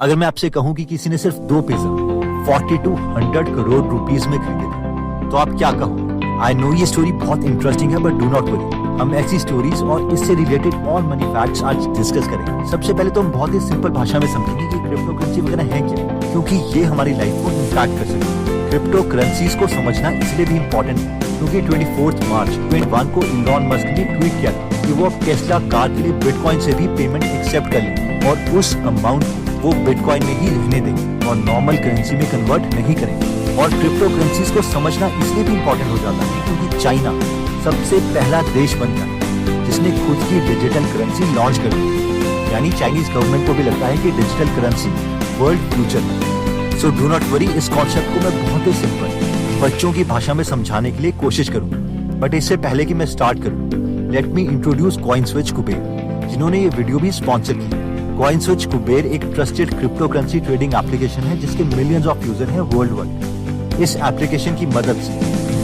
अगर मैं आपसे कहूं कि किसी ने सिर्फ 2 पिज्जा 40 to 100 करोड़ रुपीस में खरीदे थे, तो आप क्या कहोगे? आई नो ये स्टोरी बहुत इंटरेस्टिंग है, बट डू नॉट वरी, हम ऐसी स्टोरीज और इससे रिलेटेड और मनी फैक्ट्स आज डिस्कस करेंगे। सबसे पहले तो हम बहुत ही सिंपल भाषा में समझेंगे कि क्रिप्टो करेंसी वगैरह है क्या, क्योंकि ये हमारी लाइफ को इम्पैक्ट कर सकती है। क्रिप्टो करेंसीज को समझना इसलिए भी इम्पोर्टेंट है क्योंकि 24 मार्च 2021 को इलॉन मस्क ने ट्वीट किया था कि वो अब टेस्ला कार के लिए बिटकॉइन से भी पेमेंट एक्सेप्ट कर लेंगे और उस अमाउंट को वो बिटकॉइन में ही रहने देंगे और नॉर्मल करेंसी में कन्वर्ट नहीं करेंगे। और क्रिप्टो करेंसीज को समझना इसलिए भी इम्पोर्टेंट हो जाता है क्योंकि चाइना सबसे पहला देश बन गया जिसने खुद की डिजिटल करेंसी लॉन्च कर दी। यानी चाइनीज गवर्नमेंट को भी लगता है कि डिजिटल करेंसी वर्ल्ड फ्यूचर है। सो डू नॉट वरी, इस कॉन्सेप्ट को मैं बहुत ही सिंपल बच्चों की भाषा में समझाने के लिए कोशिश करूंगा। बट इससे पहले कि मैं स्टार्ट करूं, let me introduce CoinSwitch Kuber, जिन्होंने ये वीडियो भी स्पॉन्सर की। कॉइनस्विच कुबेर एक trusted crypto currency trading application है जिसके मिलियंस ऑफ यूजर हैं वर्ल्ड वाइड। इस एप्लीकेशन की मदद से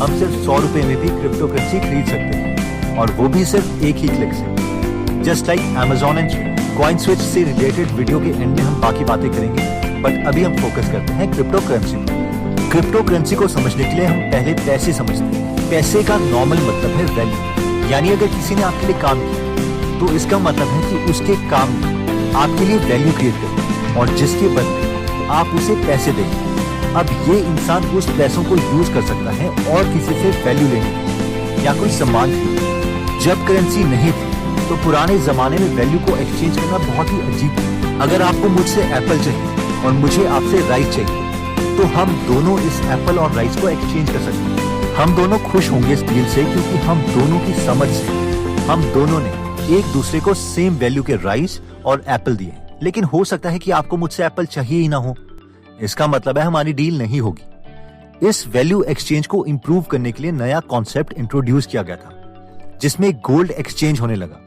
हम सिर्फ 100 रुपए में भी क्रिप्टो करेंसी खरीद सकते हैं और वो भी सिर्फ एक ही क्लिक से, just like Amazon and CoinSwitch से रिलेटेड वीडियो के एंड में हम बाकी बातें करेंगे, बट अभी हम फोकस करते हैं क्रिप्टो करेंसी पर। क्रिप्टो करेंसी को समझने के लिए हम पहले पैसे समझते हैं। पैसे का नॉर्मल मतलब है वैल्यू, यानी अगर किसी ने आपके लिए काम किया तो इसका मतलब है कि उसके काम ने आपके लिए वैल्यू क्रिएट करी और जिसके बदले आप उसे पैसे देंगे। अब ये इंसान उस पैसों को यूज कर सकता है और किसी से वैल्यू लेने या कोई सामान खरीदने। जब करेंसी नहीं थी तो पुराने जमाने में वैल्यू को एक्सचेंज करना बहुत ही अजीब था। अगर आपको मुझसे एप्पल चाहिए और मुझे आपसे राइस चाहिए तो हम दोनों इस एप्पल और राइस को एक्सचेंज कर सकते हैं। हम दोनों खुश होंगे इस डील से क्योंकि हम दोनों की समझ से हम दोनों ने एक दूसरे को सेम वैल्यू के राइस और एप्पल दिए। लेकिन हो सकता है कि आपको मुझसे एप्पल चाहिए ही ना हो, इसका मतलब है हमारी डील नहीं होगी। इस वैल्यू एक्सचेंज को इंप्रूव करने के लिए नया कॉन्सेप्ट इंट्रोड्यूस किया गया था जिसमें गोल्ड एक्सचेंज होने लगा।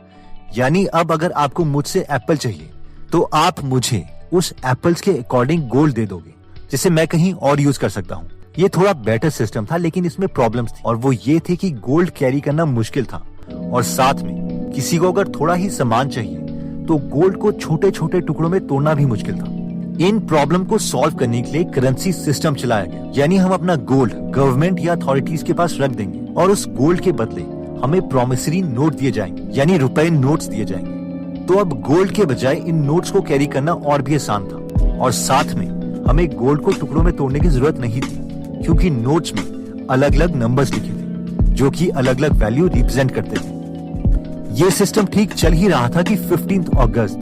यानी अब अगर आपको मुझसे एप्पल चाहिए तो आप मुझे उस एप्पल्स के अकॉर्डिंग गोल्ड दे दोगे जिसे मैं कहीं और यूज कर सकता हूँ। ये थोड़ा बेटर सिस्टम था, लेकिन इसमें प्रॉब्लम्स थी और वो ये थे कि गोल्ड कैरी करना मुश्किल था और साथ में किसी को अगर थोड़ा ही सामान चाहिए तो गोल्ड को छोटे छोटे टुकड़ों में तोड़ना भी मुश्किल था। इन प्रॉब्लम को सॉल्व करने के लिए करेंसी सिस्टम चलाया गया, यानी हम अपना गोल्ड गवर्नमेंट या अथॉरिटीज के पास रख देंगे और उस गोल्ड के बदले हमें प्रॉमिसरी नोट दिए जाएंगे, यानी रुपए नोट्स दिए जाएंगे। तो अब गोल्ड के बजाय इन नोट्स को कैरी करना और भी आसान था और साथ में हमें गोल्ड को टुकड़ों में तोड़ने की जरूरत नहीं थी क्योंकि नोट्स में अलग अलग नंबर्स लिखे थे जो कि अलग अलग वैल्यू रिप्रेजेंट करते थे। ये सिस्टम ठीक चल ही रहा था कि 15 अगस्त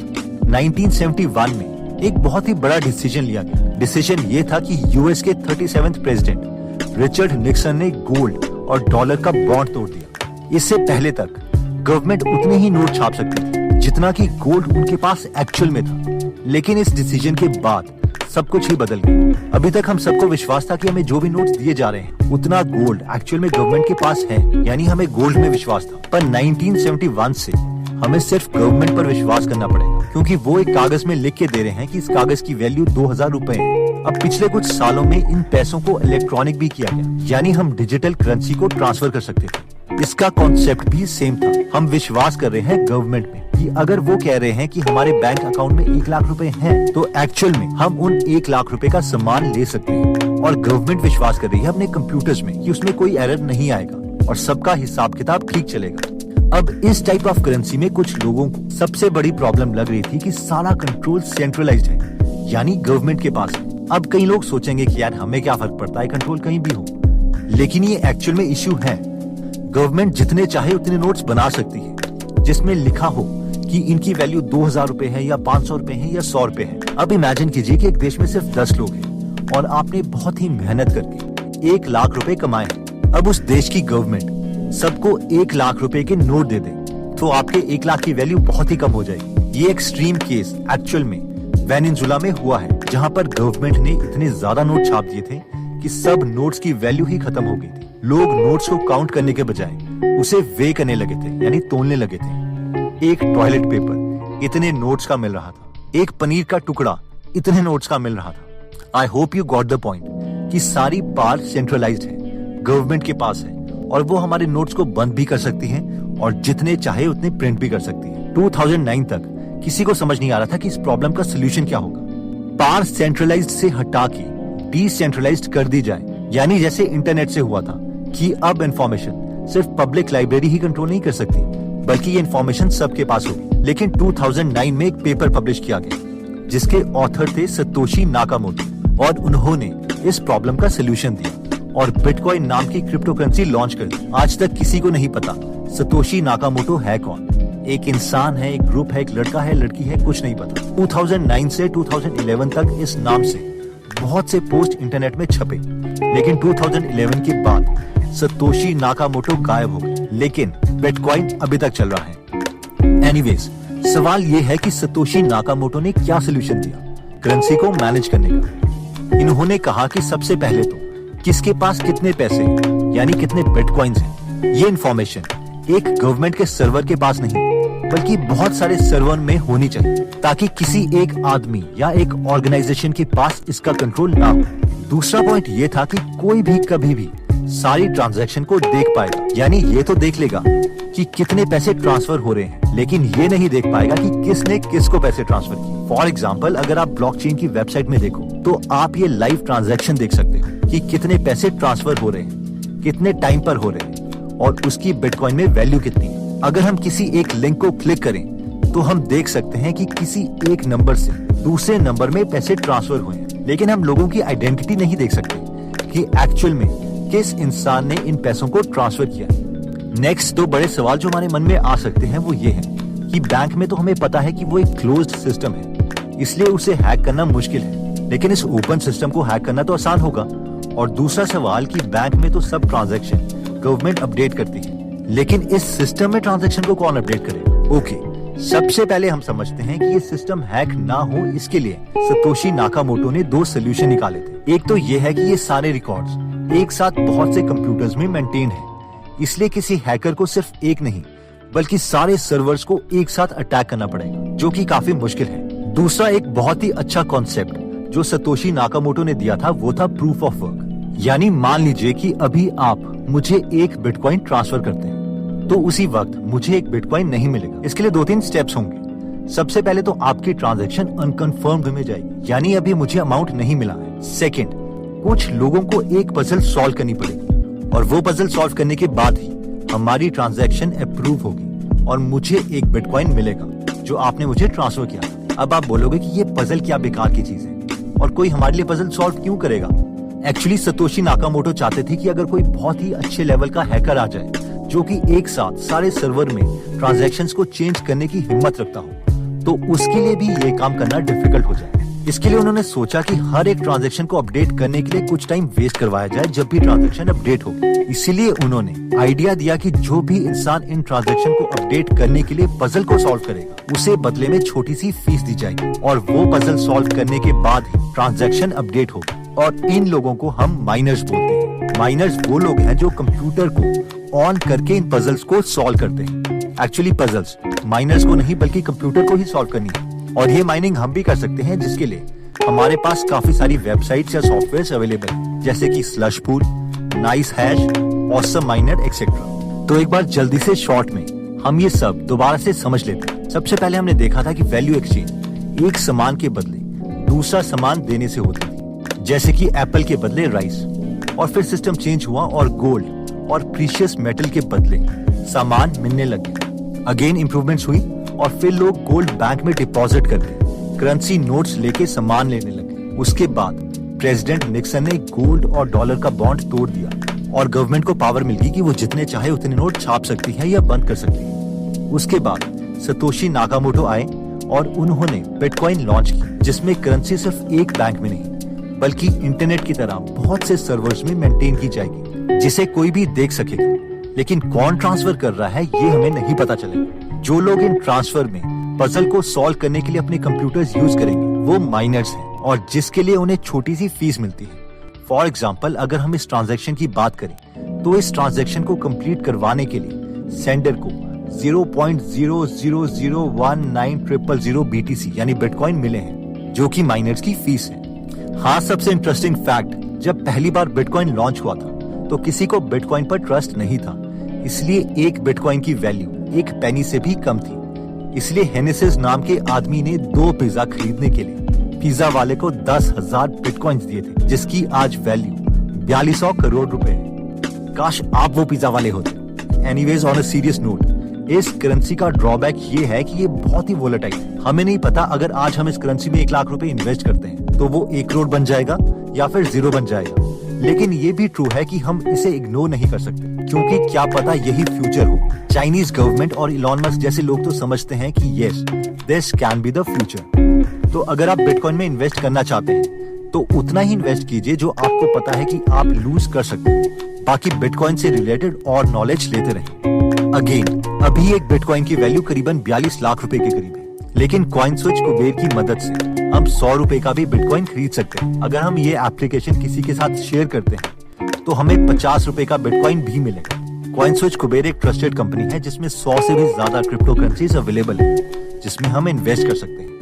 1971 में एक बहुत ही बड़ा डिसीजन लिया गया। डिसीजन ये था कि यूएस के 37वें प्रेसिडेंट रिचर्ड निक्सन ने गोल्ड और डॉलर का बॉन्ड तोड़ दिया। इससे पहले तक गवर्नमेंट उतने ही नोट छाप सकती थी जितना कि गोल्ड उनके पास एक्चुअल में था, लेकिन इस डिसीजन के बाद सब कुछ ही बदल गया। अभी तक हम सबको विश्वास था कि हमें जो भी नोट्स दिए जा रहे हैं उतना गोल्ड एक्चुअल में गवर्नमेंट के पास है, यानी हमें गोल्ड में विश्वास था। पर 1971 से हमें सिर्फ गवर्नमेंट पर विश्वास करना पड़ेगा क्योंकि वो एक कागज में लिख के दे रहे हैं कि इस कागज की वैल्यू 2000 रुपए है। अब पिछले कुछ सालों में इन पैसों को इलेक्ट्रॉनिक भी किया गया, यानी हम डिजिटल करेंसी को ट्रांसफर कर सकते थे। इसका कॉन्सेप्ट भी सेम था। हम विश्वास कर रहे हैं गवर्नमेंट में कि अगर वो कह रहे हैं कि हमारे बैंक अकाउंट में 1 लाख रुपए हैं तो एक्चुअल में हम उन 1 लाख रुपए का सामान ले सकते हैं और गवर्नमेंट विश्वास कर रही है अपने कंप्यूटर्स में कि उसमें कोई एरर नहीं आएगा और सबका हिसाब किताब ठीक चलेगा। अब इस टाइप ऑफ करेंसी में कुछ लोगों को सबसे बड़ी प्रॉब्लम लग रही थी कि सारा कंट्रोल सेंट्रलाइज्ड है, यानी गवर्नमेंट के पास है। अब कई लोग सोचेंगे कि यार हमें क्या फर्क पड़ता है कंट्रोल कहीं भी हो, लेकिन ये एक्चुअल में इश्यू है। गवर्नमेंट जितने चाहे उतने नोट्स बना सकती है जिसमें लिखा हो कि इनकी वैल्यू 2000 रुपए है या 500 रुपए है या 100 रुपए है। अब इमेजिन कीजिए कि एक देश में सिर्फ 10 लोग हैं और आपने बहुत ही मेहनत करके 1 लाख रुपए कमाए हैं। अब उस देश की गवर्नमेंट सबको 1 लाख रुपए के नोट दे दे तो आपके 1 लाख की वैल्यू बहुत ही कम हो जाएगी। ये एक्सट्रीम केस एक्चुअल में वेनेजुएला में हुआ है, जहां पर गवर्नमेंट ने इतने ज्यादा नोट छाप दिए थे कि सब नोट्स की वैल्यू ही खत्म हो गई थी। लोग नोट्स को काउंट करने के बजाय उसे वे करने लगे थे, यानी तोलने लगे थे। एक टॉयलेट पेपर इतने नोट्स का मिल रहा था, एक पनीर का टुकड़ा इतने नोट्स का मिल रहा था। I hope you got the point कि सारी पावर सेंट्रलाइज्ड है, गवर्नमेंट के पास है और वो हमारे नोट्स को बंद भी कर सकती है और जितने चाहे उतने प्रिंट भी कर सकती है। 2009 तक किसी को समझ नहीं आ रहा था कि इस प्रॉब्लम का सोल्यूशन क्या होगा। पावर सेंट्रलाइज्ड से हटा के डिसेंट्रलाइज्ड कर दी जाए, यानी जैसे इंटरनेट से हुआ था कि अब इंफॉर्मेशन सिर्फ पब्लिक लाइब्रेरी ही कंट्रोल नहीं कर सकती, बल्कि ये इंफॉर्मेशन सबके पास होगी। लेकिन 2009 में एक पेपर पब्लिश किया गया जिसके ऑथर थे सतोशी नाकामोटो, और उन्होंने इस प्रॉब्लम का सोल्यूशन दिया और बिटकॉइन नाम की क्रिप्टो करेंसी लॉन्च कर दी। आज तक किसी को नहीं पता सतोशी नाकामोटो है कौन, एक इंसान है, एक ग्रुप है, एक लड़का है, लड़की है, कुछ नहीं पता। 2009 से 2011 तक इस नाम से बहुत से पोस्ट इंटरनेट में छपे, लेकिन 2011 के बाद सतोशी नाकामोटो गायब हो गए, लेकिन बिटकॉइन अभी तक चल रहा है। एनीवेज, सवाल ये है कि सतोशी नाकामोटो ने क्या सोल्यूशन दिया करेंसी को मैनेज करने का। इन्होंने कहा कि सबसे पहले तो किसके पास कितने पैसे यानी कितने बिटकॉइंस हैं, ये इंफॉर्मेशन एक गवर्नमेंट के सर्वर के पास नहीं बल्कि बहुत सारे सर्वर में होनी चाहिए, ताकि किसी एक आदमी या एक ऑर्गेनाइजेशन के पास इसका कंट्रोल ना हो। दूसरा पॉइंट ये था कि कोई भी कभी भी सारी ट्रांजैक्शन को देख पाएगा, यानी ये तो देख लेगा कि कितने पैसे ट्रांसफर हो रहे हैं, लेकिन ये नहीं देख पाएगा कि किसने किसको पैसे ट्रांसफर किए। फॉर एग्जाम्पल, अगर आप ब्लॉकचेन की वेबसाइट में देखो तो आप ये लाइव ट्रांजैक्शन देख सकते हो कि कितने पैसे ट्रांसफर हो रहे हैं, कितने टाइम पर हो रहे हैं और उसकी बिटकॉइन में वैल्यू कितनी है। अगर हम किसी एक लिंक को क्लिक करें तो हम देख सकते हैं कि किसी एक नंबर से दूसरे नंबर में पैसे ट्रांसफर हुए हैं, लेकिन हम लोगों की आइडेंटिटी नहीं देख सकते कि एक्चुअल में किस इंसान ने इन पैसों को ट्रांसफर किया। नेक्स्ट दो बड़े सवाल जो हमारे मन में आ सकते हैं वो ये हैं कि बैंक में तो हमें पता है कि वो एक क्लोज्ड सिस्टम है, इसलिए उसे हैक करना मुश्किल है, लेकिन इस ओपन सिस्टम को हैक करना तो आसान होगा। और दूसरा सवाल कि बैंक में तो सब ट्रांजैक्शन गवर्नमेंट अपडेट करती है, लेकिन इस सिस्टम में ट्रांजैक्शन को कौन अपडेट करेगा। ओके, सबसे पहले हम समझते हैं कि ये सिस्टम हैक ना हो इसके लिए सतोशी नाकामोटो ने दो सोल्यूशन निकाले थे। एक तो ये है कि ये सारे रिकॉर्ड्स एक साथ बहुत से कंप्यूटर्स में मेंटेन है, इसलिए किसी हैकर को सिर्फ एक नहीं बल्कि सारे सर्वर्स को एक साथ अटैक करना पड़ेगा, जो कि काफी मुश्किल है। दूसरा एक बहुत ही अच्छा कॉन्सेप्ट जो सतोशी नाकामोटो ने दिया था वो था प्रूफ ऑफ वर्क, यानी मान लीजिए कि अभी आप मुझे एक बिटकॉइन ट्रांसफर करते हैं तो उसी वक्त मुझे एक बिटकॉइन नहीं मिलेगा। इसके लिए 2-3 स्टेप्स होंगे। सबसे पहले तो आपकी ट्रांजैक्शन अनकन्फर्म्ड में जाएगी, यानी अभी मुझे अमाउंट नहीं मिला है। सेकंड, कुछ लोगों को एक पजल सॉल्व करनी पड़ेगी और वो पजल सॉल्व करने के बाद ही हमारी ट्रांजैक्शन अप्रूव होगी और मुझे एक बिटकॉइन मिलेगा जो आपने मुझे ट्रांसफर किया। अब आप बोलोगे कि ये पजल क्या बेकार की चीज है और कोई हमारे लिए पजल सॉल्व क्यों करेगा। एक्चुअली सतोशी नाकामोटो चाहते थे कि अगर कोई बहुत ही अच्छे लेवल का हैकर आ जाए जो कि एक साथ सारे सर्वर में ट्रांजैक्शंस को चेंज करने की हिम्मत रखता हो, तो उसके लिए भी ये काम करना डिफिकल्ट हो जाए। इसके लिए उन्होंने सोचा कि हर एक ट्रांजैक्शन को अपडेट करने के लिए कुछ टाइम वेस्ट करवाया जाए जब भी ट्रांजैक्शन अपडेट हो। इसीलिए उन्होंने आइडिया दिया कि जो भी इंसान इन ट्रांजैक्शन को अपडेट करने के लिए पजल को सॉल्व करेगा उसे बदले में छोटी सी फीस दी जाएगी और वो पजल सॉल्व करने के बाद ही ट्रांजैक्शन अपडेट होगा। और इन लोगों को हम माइनर्स बोलते हैं। माइनर्स वो लोग हैं जो कंप्यूटर को ऑन करके इन पजल्स को सॉल्व करते हैं। एक्चुअली पजल्स माइनर्स को नहीं बल्कि कंप्यूटर को ही सॉल्व करनी है, और ये माइनिंग हम भी कर सकते हैं, जिसके लिए हमारे पास काफी सारी वेबसाइट्स या सॉफ्टवेयर अवेलेबल है, जैसे कि slush pool, nice hash, awesome miner etcetera. तो एक बार जल्दी से शॉर्ट में हम ये सब दोबारा से समझ लेते हैं। सबसे पहले हमने देखा था कि वैल्यू एक्सचेंज एक सामान के बदले दूसरा सामान देने से होती थी, जैसे कि एप्पल के बदले राइस, और फिर सिस्टम चेंज हुआ और गोल्ड और प्रीशियस मेटल के बदले सामान मिलने लगे। अगेन इंप्रूवमेंट्स हुई और फिर लोग गोल्ड बैंक में डिपॉजिट करके करेंसी नोट्स लेके सामान लेने लगे। उसके बाद प्रेसिडेंट निक्सन ने गोल्ड और डॉलर का बॉन्ड तोड़ दिया और गवर्नमेंट को पावर मिल गई कि वो जितने चाहे उतने नोट छाप सकती है या बंद कर सकती है। उसके बाद सतोशी नाकामोटो आए और उन्होंने बिटकॉइन लॉन्च की, जिसमें करेंसी सिर्फ एक बैंक में नहीं बल्कि इंटरनेट की तरह बहुत से सर्वर्स में मेंटेन की जाएगी, जिसे कोई भी देख सकेगा। लेकिन कौन ट्रांसफर कर रहा है ये हमें नहीं पता चलेगा। जो लोग इन ट्रांसफर में पजल को सॉल्व करने के लिए अपने कंप्यूटर्स यूज करेंगे वो माइनर्स हैं, और जिसके लिए उन्हें छोटी सी फीस मिलती है। फॉर एग्जाम्पल, अगर हम इस ट्रांजैक्शन की बात करें तो इस ट्रांजैक्शन को कंप्लीट करवाने के लिए सेंडर को 0.0001900 BTC यानी बिटकॉइन मिले हैं, जो कि माइनर्स की फीस है। हाँ, सबसे इंटरेस्टिंग फैक्ट, जब पहली बार बिटकॉइन लॉन्च हुआ था तो किसी को बिटकॉइन पर ट्रस्ट नहीं था, इसलिए एक बिटकॉइन की वैल्यू एक पेनी से भी कम थी। इसलिए हेनेसिस नाम के आदमी ने 2 पिज्जा खरीदने के लिए पिज्जा वाले को 10,000 बिटकॉइंस दिए थे, जिसकी आज वैल्यू 4200 करोड़ रुपए है। काश आप वो पिज्जा वाले होते। Anyways, on a serious note, इस करेंसी का ड्रॉबैक ये है कि ये बहुत ही वोलेटाइल है। हमें नहीं पता अगर आज हम इस करेंसी में 1 लाख रुपए इन्वेस्ट करते हैं तो वो 1 करोड़ बन जाएगा या फिर 0 बन जाएगा। लेकिन ये भी ट्रू है कि हम इसे इग्नोर नहीं कर सकते, क्योंकि क्या पता यही फ्यूचर हो। चाइनीज गवर्नमेंट और इलॉन मस्क जैसे लोग तो समझते हैं कि yes, this can be the future. तो अगर आप बिटकॉइन में इन्वेस्ट करना चाहते हैं तो उतना ही इन्वेस्ट कीजिए जो आपको पता है कि आप लूज कर सकते हैं। बाकी बिटकॉइन से रिलेटेड और नॉलेज लेते रहें। अगेन, अभी एक बिटकॉइन की वैल्यू करीबन 42 लाख रुपए के करीब है, लेकिन कॉइनस्विच कुबेर की मदद से हम 100 रुपए का भी बिटकॉइन खरीद सकते हैं। अगर हम ये एप्लीकेशन किसी के साथ शेयर करते हैं तो हमें 50 रुपए का बिटकॉइन भी मिलेगा। कॉइनस्विच कुबेर एक ट्रस्टेड कंपनी है जिसमें 100 से भी ज्यादा क्रिप्टो करेंसीज अवेलेबल है, जिसमें हम इन्वेस्ट कर सकते हैं।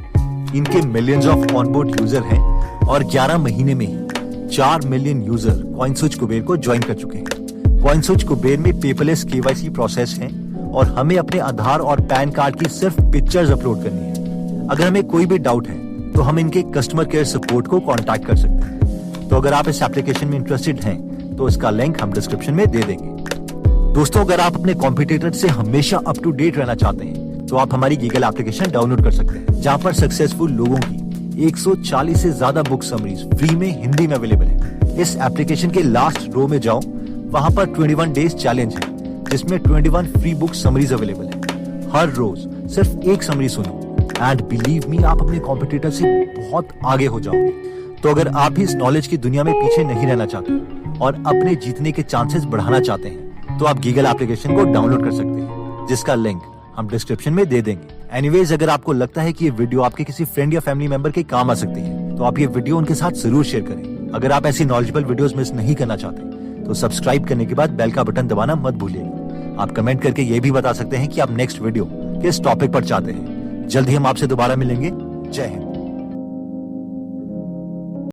इनके मिलियंस ऑफ ऑनबोर्ड यूजर हैं और 11 महीने में ही 4 मिलियन यूजर कॉइनस्विच कुबेर को ज्वाइन कर चुके हैं। कॉइनस्विच कुबेर में पेपरलेस KYC प्रोसेस है और हमें अपने आधार और पैन कार्ड की सिर्फ पिक्चर्स अपलोड करनी है। अगर हमें कोई भी डाउट है तो हम इनके कस्टमर केयर सपोर्ट को कांटेक्ट कर सकते हैं। तो अगर आप इस एप्लीकेशन में इंटरेस्टेड हैं तो इसका लिंक हम डिस्क्रिप्शन में दे देंगे। दोस्तों, अगर आप अपने कॉम्पिटिटर से हमेशा अप टू डेट रहना चाहते हैं तो आप हमारी गीगल एप्लीकेशन डाउनलोड कर सकते हैं, जहां पर सक्सेसफुल लोगों की 140 से ज्यादा बुक समरीज फ्री में हिंदी में अवेलेबल है। इस एप्लीकेशन के लास्ट रो में जाओ, वहां पर 21 डेज चैलेंज है जिसमें 21 फ्री बुक समरीज अवेलेबल है। हर रोज सिर्फ एक समरी सुनो एंड बिलीव मी, आप अपने कॉम्पिटिटर से बहुत आगे हो जाओगे। तो अगर आप भी इस नॉलेज की दुनिया में पीछे नहीं रहना चाहते और अपने जीतने के चांसेस बढ़ाना चाहते हैं तो आप गीगल एप्लीकेशन को डाउनलोड कर सकते हैं, जिसका लिंक हम डिस्क्रिप्शन में दे देंगे। एनीवेज, अगर आपको लगता है कि ये वीडियो आपके किसी फ्रेंड या फैमिली मेंबर के काम आ सकती है तो आप ये वीडियो उनके साथ जरूर शेयर करें। अगर आप ऐसी नॉलेजेबल वीडियोस मिस नहीं करना चाहते तो सब्सक्राइब करने के बाद बेल का बटन दबाना मत भूलिएगा। आप कमेंट करके ये भी बता सकते हैं कि आप नेक्स्ट वीडियो किस टॉपिक पर चाहते हैं। जल्द ही हम आपसे दोबारा मिलेंगे। जय हिंद।